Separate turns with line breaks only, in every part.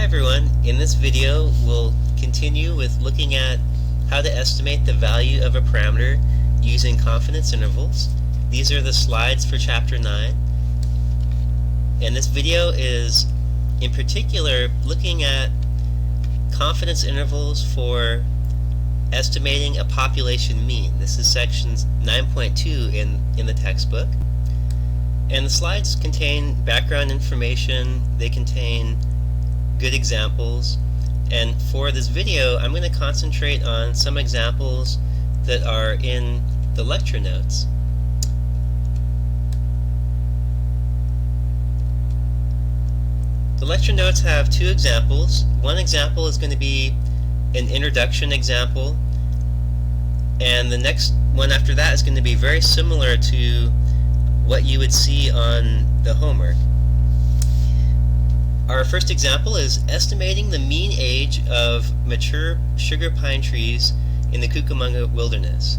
everyone, in this video we'll continue with looking at how to estimate the value of a parameter using confidence intervals. These are the slides for chapter 9, and this video is in particular looking at confidence intervals for estimating a population mean. This is section 9.2 in the textbook. And the slides contain background information, they contain good examples, and for this video I'm going to concentrate on some examples that are in the lecture notes. The lecture notes have two examples. One example is going to be an introduction example, and the next one after that is going to be very similar to what you would see on the homework. Our first example is estimating the mean age of mature sugar pine trees in the Cucamonga wilderness.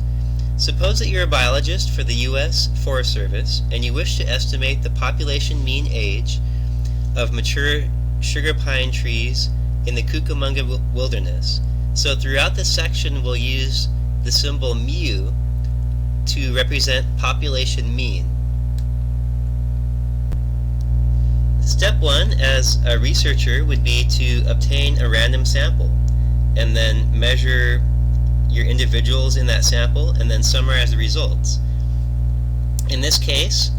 Suppose that you're a biologist for the U.S. Forest Service and you wish to estimate the population mean age of mature sugar pine trees in the Cucamonga wilderness. So throughout this section we'll use the symbol mu to represent population mean. Step 1 as a researcher would be to obtain a random sample and then measure your individuals in that sample and then summarize the results. In this case,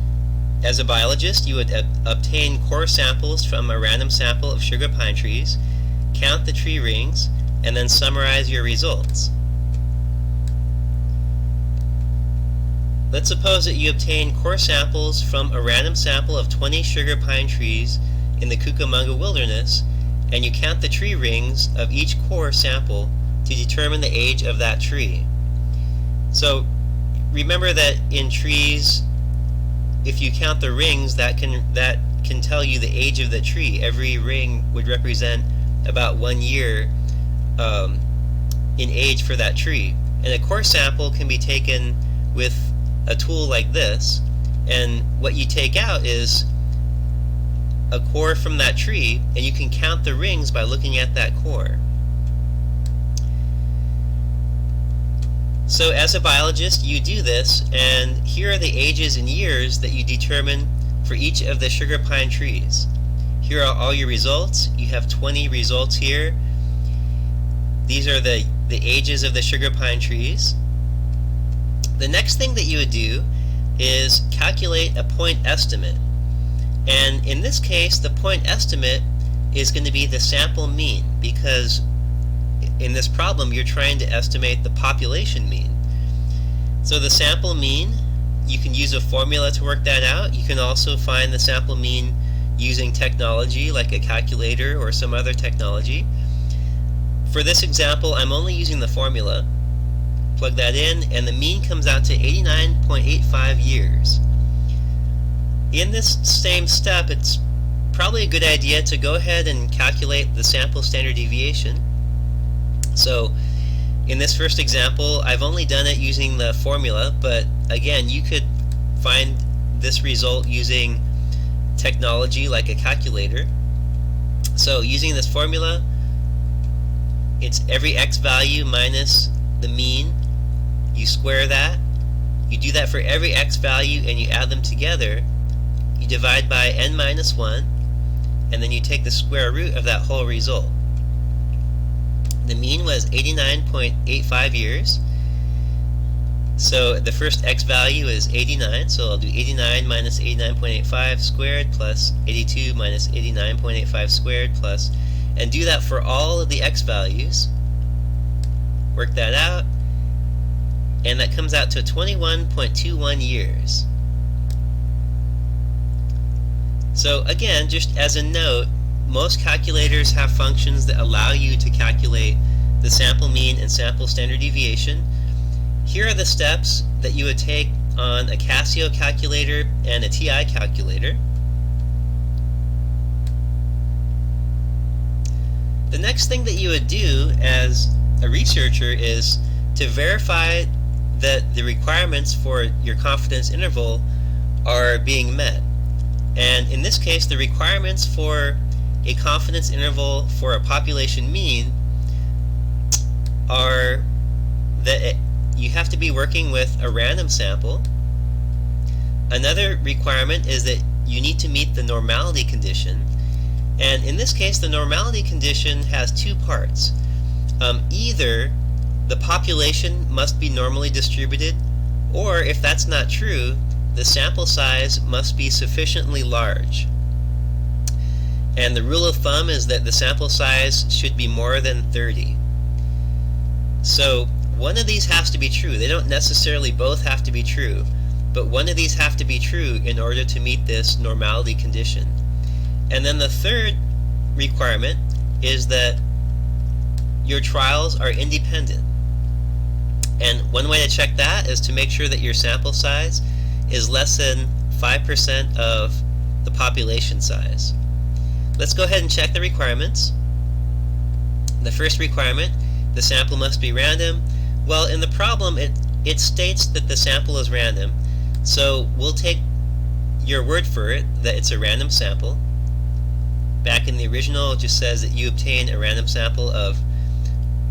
as a biologist, you would obtain core samples from a random sample of sugar pine trees, count the tree rings, and then summarize your results. Let's suppose that you obtain core samples from a random sample of 20 sugar pine trees in the Cucamonga wilderness, and you count the tree rings of each core sample to determine the age of that tree. So remember that in trees, if you count the rings, that can tell you the age of the tree. Every ring would represent about 1 year in age for that tree. And a core sample can be taken with a tool like this, and what you take out is a core from that tree, and you can count the rings by looking at that core. So as a biologist you do this, and here are the ages and years that you determine for each of the sugar pine trees. Here are all your results. You have 20 results here. These are the ages of the sugar pine trees. The next thing that you would do is calculate a point estimate, and in this case the point estimate is going to be the sample mean, because in this problem you're trying to estimate the population mean. So the sample mean, you can use a formula to work that out. You can also find the sample mean using technology like a calculator or some other technology. For this example I'm only using the formula. Plug that in, and the mean comes out to 89.85 years. In this same step, it's probably a good idea to go ahead and calculate the sample standard deviation. So in this first example, I've only done it using the formula, but again, you could find this result using technology like a calculator. So using this formula, it's every x value minus the mean. You square that, you do that for every x value, and you add them together. You divide by n minus 1, and then you take the square root of that whole result. The mean was 89.85 years. So the first x value is 89, so I'll do 89 minus 89.85 squared plus 82 minus 89.85 squared plus, and do that for all of the x values. Work that out, and that comes out to 21.21 years. So again, just as a note, most calculators have functions that allow you to calculate the sample mean and sample standard deviation. Here are the steps that you would take on a Casio calculator and a TI calculator. The next thing that you would do as a researcher is to verify that the requirements for your confidence interval are being met. And in this case, the requirements for a confidence interval for a population mean are that you have to be working with a random sample. Another requirement is that you need to meet the normality condition, and in this case the normality condition has two parts. Either the population must be normally distributed, or if that's not true, the sample size must be sufficiently large. And the rule of thumb is that the sample size should be more than 30. So one of these has to be true. They don't necessarily both have to be true, but one of these have to be true in order to meet this normality condition. And then the third requirement is that your trials are independent. And one way to check that is to make sure that your sample size is less than 5% of the population size. Let's go ahead and check the requirements. The first requirement, the sample must be random. Well, in the problem it states that the sample is random, so we'll take your word for it that it's a random sample. Back in the original it just says that you obtain a random sample of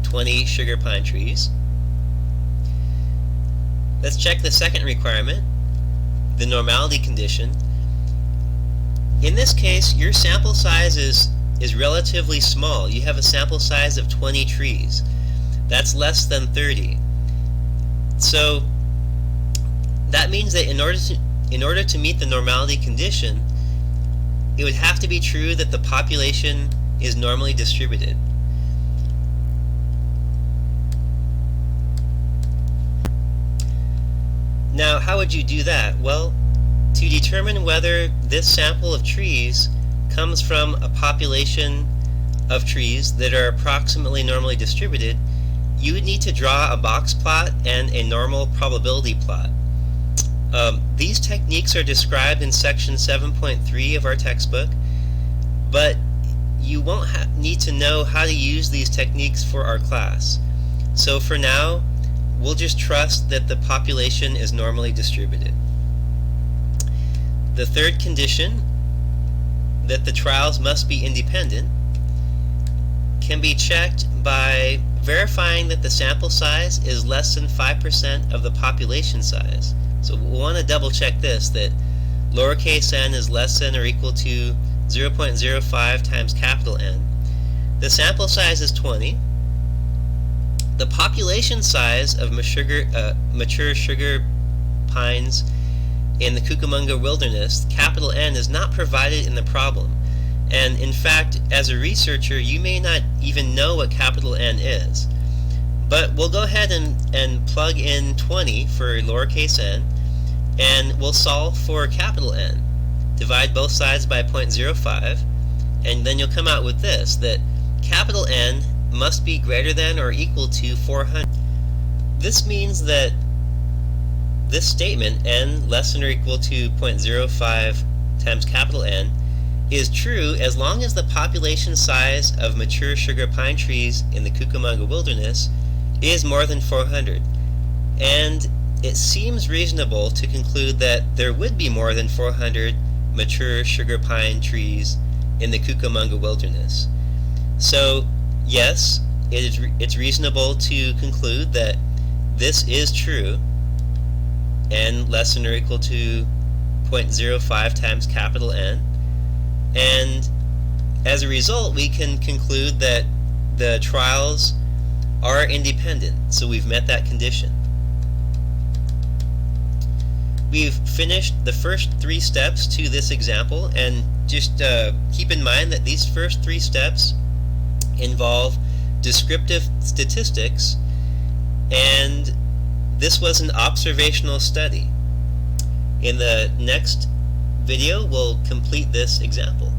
20 sugar pine trees. Let's check the second requirement, the normality condition. In this case, your sample size is relatively small. You have a sample size of 20 trees. That's less than 30. So that means that in order to meet the normality condition, it would have to be true that the population is normally distributed. Now, how would you do that? Well, to determine whether this sample of trees comes from a population of trees that are approximately normally distributed, you would need to draw a box plot and a normal probability plot. These techniques are described in section 7.3 of our textbook, but you won't need to know how to use these techniques for our class. So for now, we'll just trust that the population is normally distributed. The third condition, that the trials must be independent, can be checked by verifying that the sample size is less than 5% of the population size. So we'll want to double check this, that lowercase n is less than or equal to 0.05 times capital N. The sample size is 20. The population size of mature sugar pines in the Cucamonga wilderness, capital N, is not provided in the problem. And in fact, as a researcher, you may not even know what capital N is. But we'll go ahead and plug in 20 for lowercase n, and we'll solve for capital N. Divide both sides by 0.05, and then you'll come out with this, that capital N must be greater than or equal to 400. This means that this statement, n less than or equal to 0.05 times capital N, is true as long as the population size of mature sugar pine trees in the Cucamonga wilderness is more than 400. And it seems reasonable to conclude that there would be more than 400 mature sugar pine trees in the Cucamonga wilderness. So yes, it's reasonable to conclude that this is true, n less than or equal to 0.05 times capital N, and as a result we can conclude that the trials are independent, so we've met that condition. We've finished the first 3 steps to this example, and just keep in mind that these first 3 steps involve descriptive statistics, and this was an observational study. In the next video, we'll complete this example.